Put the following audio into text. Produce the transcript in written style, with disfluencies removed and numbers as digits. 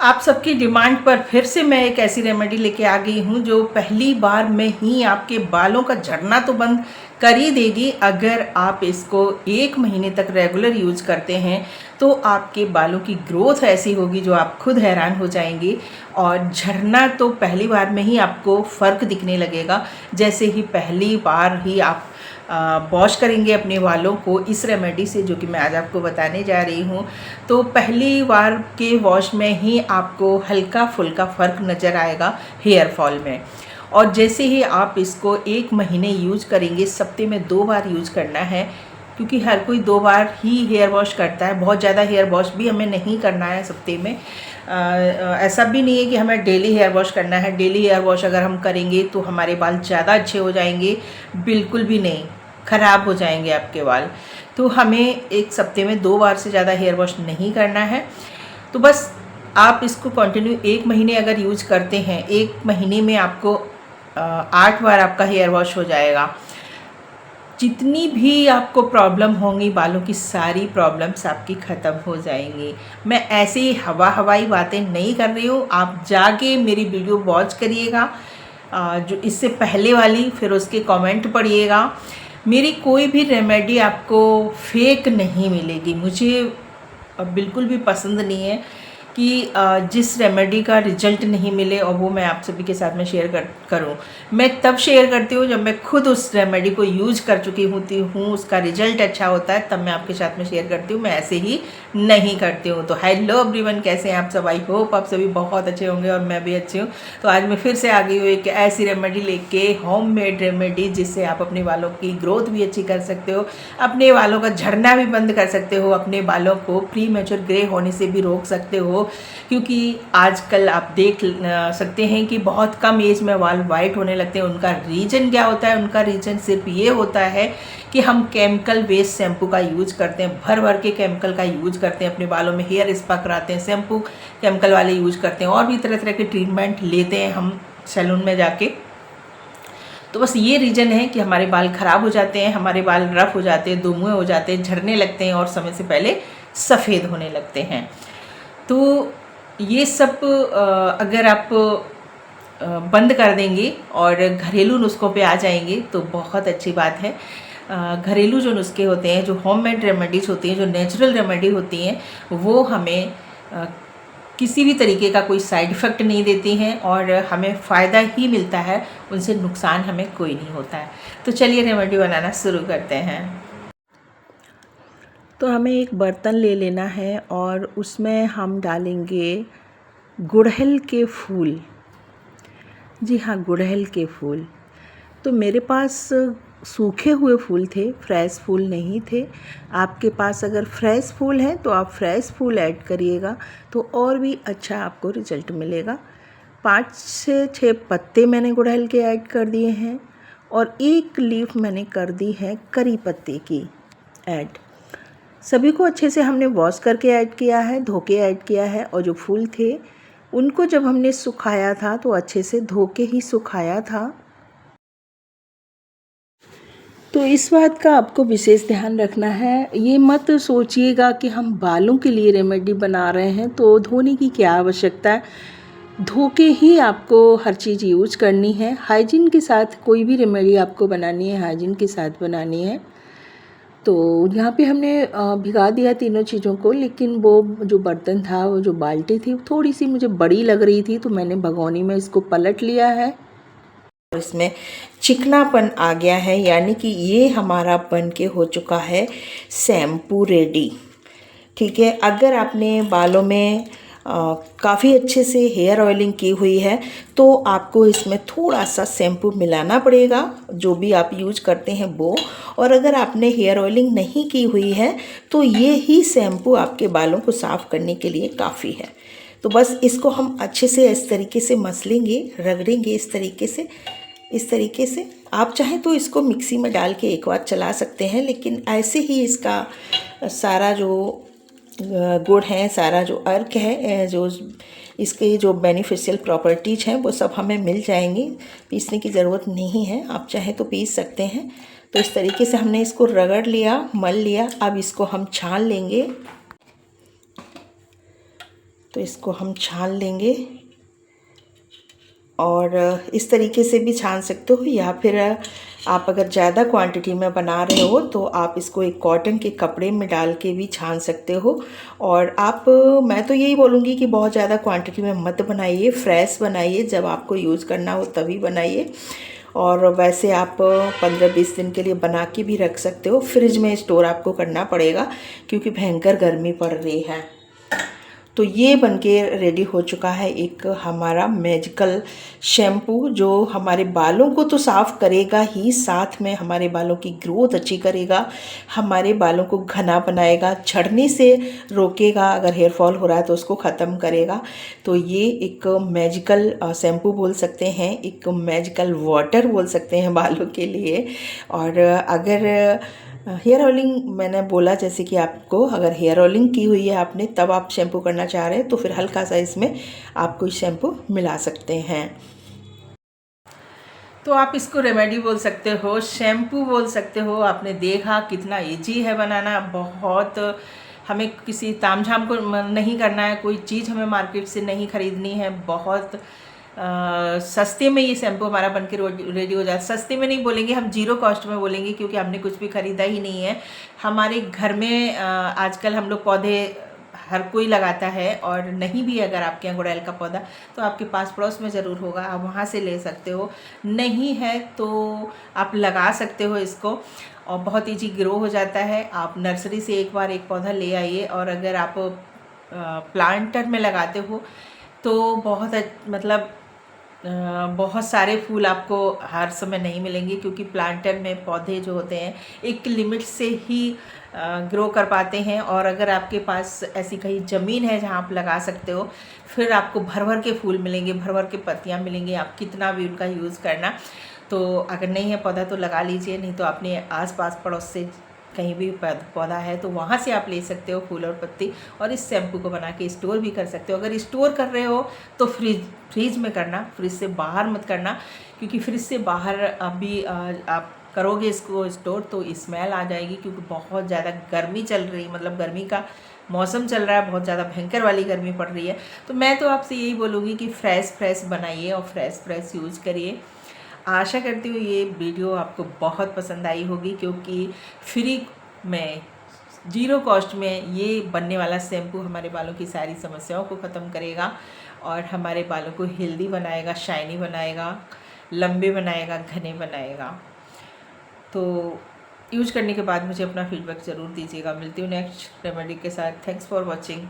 आप सबकी डिमांड पर फिर से मैं एक ऐसी रेमेडी लेके आ गई हूँ जो पहली बार में ही आपके बालों का झड़ना तो बंद कर ही देगी। अगर आप इसको 1 महीने तक रेगुलर यूज करते हैं तो आपके बालों की ग्रोथ ऐसी होगी जो आप खुद हैरान हो जाएंगे। और झड़ना तो पहली बार में ही आपको फ़र्क दिखने लगेगा। जैसे ही पहली बार ही आप वॉश करेंगे अपने बालों को इस रेमेडी से, जो कि मैं आज आपको बताने जा रही हूँ, तो पहली बार के वॉश में ही आपको हल्का फुल्का फ़र्क नज़र आएगा हेयर फॉल में। और जैसे ही आप इसको 1 महीने यूज करेंगे, सप्ते में 2 बार यूज करना है, क्योंकि हर कोई 2 बार ही हेयर वॉश करता है। बहुत ज़्यादा हेयर वॉश भी हमें नहीं करना है सप्ते में। ऐसा भी नहीं है कि हमें डेली हेयर वॉश करना है। डेली हेयर वॉश अगर हम करेंगे तो हमारे बाल ज़्यादा अच्छे हो जाएंगे, बिल्कुल भी नहीं, ख़राब हो जाएंगे आपके बाल। तो हमें एक सप्ते में 2 बार से ज़्यादा हेयर वॉश नहीं करना है। तो बस आप इसको कंटिन्यू 1 महीने अगर यूज करते हैं, 1 महीने में आपको 8 बार आपका हेयर वॉश हो जाएगा। जितनी भी आपको प्रॉब्लम होंगी बालों की, सारी प्रॉब्लम्स आपकी ख़त्म हो जाएंगी। मैं ऐसे ही हवाई बातें नहीं कर रही हूँ। आप जाके मेरी वीडियो वॉच करिएगा, जो इससे पहले वाली, फिर उसके कमेंट पढ़िएगा। मेरी कोई भी रेमेडी आपको फेक नहीं मिलेगी। मुझे बिल्कुल भी पसंद नहीं है कि जिस रेमेडी का रिजल्ट नहीं मिले और वो मैं आप सभी के साथ में शेयर करूं। मैं तब शेयर करती हूँ जब मैं खुद उस रेमेडी को यूज कर चुकी होती हूँ, उसका रिजल्ट अच्छा होता है, तब मैं आपके साथ में शेयर करती हूँ। मैं ऐसे ही नहीं करती हूँ। तो हेलो एवरीवन, कैसे हैं आप सब? आई होप आप सभी बहुत अच्छे होंगे और मैं भी अच्छी हूँ। तो आज मैं फिर से आ गई हूँ एक ऐसी रेमेडी लेके, होममेड रेमेडी, जिससे आप अपने बालों की ग्रोथ भी अच्छी कर सकते हो, अपने बालों का झड़ना भी बंद कर सकते हो, अपने बालों को प्री मैच्योर ग्रे होने से भी रोक सकते हो। क्योंकि आजकल आप देख सकते हैं कि बहुत कम एज में बाल वाइट होने लगते हैं। उनका रीज़न क्या होता है? उनका रीज़न सिर्फ ये होता है कि हम केमिकल बेस्ड शैम्पू का यूज करते हैं, भर के केमिकल का यूज करते हैं, अपने बालों में हेयर स्पा कराते हैं, शैम्पू केमिकल वाले यूज करते हैं, और भी तरह तरह के ट्रीटमेंट लेते हैं हम सैलून में जाके। तो बस ये रीज़न है कि हमारे बाल ख़राब हो जाते हैं, हमारे बाल रफ हो जाते हैं, दुमुए हो जाते हैं, झड़ने लगते हैं और समय से पहले सफ़ेद होने लगते हैं। तो ये सब अगर आप बंद कर देंगे और घरेलू नुस्खों पे आ जाएंगे तो बहुत अच्छी बात है। घरेलू जो नुस्खे होते हैं, जो होममेड रेमेडीज़ होती हैं, जो नेचुरल रेमेडी होती हैं, वो हमें किसी भी तरीके का कोई साइड इफ़ेक्ट नहीं देती हैं और हमें फ़ायदा ही मिलता है, उनसे नुकसान हमें कोई नहीं होता है। तो चलिए रेमेडी बनाना शुरू करते हैं। तो हमें एक बर्तन ले लेना है और उसमें हम डालेंगे गुड़हल के फूल। जी हाँ, गुड़हल के फूल। तो मेरे पास सूखे हुए फूल थे, फ्रेश फूल नहीं थे। आपके पास अगर फ्रेश फूल है तो आप फ्रेश फूल ऐड करिएगा, तो और भी अच्छा आपको रिजल्ट मिलेगा। 5 से 6 पत्ते मैंने गुड़हल के ऐड कर दिए हैं और 1 लीफ मैंने कर दी है करी पत्ते की ऐड। सभी को अच्छे से हमने वॉश करके ऐड किया है, धो के ऐड किया है। और जो फूल थे उनको जब हमने सुखाया था तो अच्छे से धो के ही सुखाया था। तो इस बात का आपको विशेष ध्यान रखना है। ये मत सोचिएगा कि हम बालों के लिए रेमेडी बना रहे हैं तो धोने की क्या आवश्यकता है। धो के ही आपको हर चीज़ यूज करनी है। हाइजीन के साथ कोई भी रेमेडी आपको बनानी है, हाइजीन के साथ बनानी है। तो यहाँ पे हमने भिगा दिया तीनों चीज़ों को, लेकिन वो जो बर्तन था, वो जो बाल्टी थी, थोड़ी सी मुझे बड़ी लग रही थी, तो मैंने भगोनी में इसको पलट लिया है। इसमें चिकनापन आ गया है, यानी कि ये हमारा बन के हो चुका है शैम्पू रेडी। ठीक है, अगर आपने बालों में काफ़ी अच्छे से हेयर ऑयलिंग की हुई है तो आपको इसमें थोड़ा सा शैम्पू मिलाना पड़ेगा, जो भी आप यूज करते हैं वो। और अगर आपने हेयर ऑयलिंग नहीं की हुई है तो ये ही शैम्पू आपके बालों को साफ़ करने के लिए काफ़ी है। तो बस इसको हम अच्छे से इस तरीके से मसलेंगे, रगड़ेंगे इस तरीके से। आप चाहें तो इसको मिक्सी में डाल के एक बार चला सकते हैं, लेकिन ऐसे ही इसका सारा जो गुड़ है, सारा जो अर्क है, जो इसके जो बेनिफिशियल प्रॉपर्टीज़ हैं वो सब हमें मिल जाएंगी। पीसने की ज़रूरत नहीं है, आप चाहें तो पीस सकते हैं। तो इस तरीके से हमने इसको रगड़ लिया, मल लिया। अब इसको हम छान लेंगे। तो इसको हम छान लेंगे और इस तरीके से भी छान सकते हो, या फिर आप अगर ज़्यादा क्वांटिटी में बना रहे हो तो आप इसको एक कॉटन के कपड़े में डाल के भी छान सकते हो। और आप मैं तो यही बोलूँगी कि बहुत ज़्यादा क्वांटिटी में मत बनाइए, फ्रेश बनाइए, जब आपको यूज़ करना हो तभी बनाइए। और वैसे आप 15-20 दिन के लिए बना के भी रख सकते हो। फ्रिज में स्टोर आपको करना पड़ेगा क्योंकि भयंकर गर्मी पड़ रही है। तो ये बनके रेडी हो चुका है एक हमारा मैजिकल शैम्पू, जो हमारे बालों को तो साफ़ करेगा ही, साथ में हमारे बालों की ग्रोथ अच्छी करेगा, हमारे बालों को घना बनाएगा, झड़ने से रोकेगा, अगर हेयर फॉल हो रहा है तो उसको ख़त्म करेगा। तो ये एक मैजिकल शैम्पू बोल सकते हैं, एक मैजिकल वाटर बोल सकते हैं बालों के लिए। और अगर हेयर ऑयलिंग मैंने बोला, जैसे कि आपको अगर हेयर ऑयलिंग की हुई है आपने, तब आप शैम्पू करना चाह रहे हैं तो फिर हल्का सा इसमें आप कोई शैम्पू मिला सकते हैं। तो आप इसको रेमेडी बोल सकते हो, शैम्पू बोल सकते हो। आपने देखा कितना इजी है बनाना, बहुत हमें किसी तामझाम को नहीं करना है, कोई चीज़ हमें मार्केट से नहीं ख़रीदनी है, बहुत सस्ते में ये शैम्पू हमारा बनके रेडी हो जाता है। सस्ते में नहीं बोलेंगे हम, जीरो कॉस्ट में बोलेंगे, क्योंकि हमने कुछ भी ख़रीदा ही नहीं है। हमारे घर में आजकल हम लोग पौधे हर कोई लगाता है, और नहीं भी अगर आपके यहाँ गुड़ैल का पौधा तो आपके पास पड़ोस में ज़रूर होगा, आप वहाँ से ले सकते हो। नहीं है तो आप लगा सकते हो इसको, और बहुत ईजी ग्रो हो जाता है। आप नर्सरी से एक बार एक पौधा ले आइए, और अगर आप प्लांटर में लगाते हो तो मतलब बहुत सारे फूल आपको हर समय नहीं मिलेंगे, क्योंकि प्लांटर में पौधे जो होते हैं एक लिमिट से ही ग्रो कर पाते हैं। और अगर आपके पास ऐसी कहीं ज़मीन है जहाँ आप लगा सकते हो, फिर आपको भर भर के फूल मिलेंगे, भर भर के पत्तियाँ मिलेंगी, आप कितना भी उनका यूज़ करना। तो अगर नहीं है पौधा तो लगा लीजिए, नहीं तो अपने आस-पास पड़ोस से कहीं भी पौधा है तो वहाँ से आप ले सकते हो फूल और पत्ती, और इस शैम्पू को बना के स्टोर भी कर सकते हो। अगर स्टोर कर रहे हो तो फ्रिज में करना, फ्रिज से बाहर मत करना, क्योंकि फ्रिज से बाहर अभी आप करोगे इसको स्टोर तो स्मेल आ जाएगी, क्योंकि बहुत ज़्यादा गर्मी चल रही, मतलब गर्मी का मौसम चल रहा है, बहुत ज़्यादा भयंकर वाली गर्मी पड़ रही है। तो मैं तो आपसे यही बोलूँगी कि फ्रेश बनाइए और फ्रेश यूज़ करिए। आशा करती हूँ ये वीडियो आपको बहुत पसंद आई होगी, क्योंकि फ्री में जीरो कॉस्ट में ये बनने वाला शैम्पू हमारे बालों की सारी समस्याओं को ख़त्म करेगा, और हमारे बालों को हेल्दी बनाएगा, शाइनी बनाएगा, लंबे बनाएगा, घने बनाएगा। तो यूज करने के बाद मुझे अपना फीडबैक ज़रूर दीजिएगा। मिलती हूँ नेक्स्ट रेमेडी के साथ। Thanks for watching.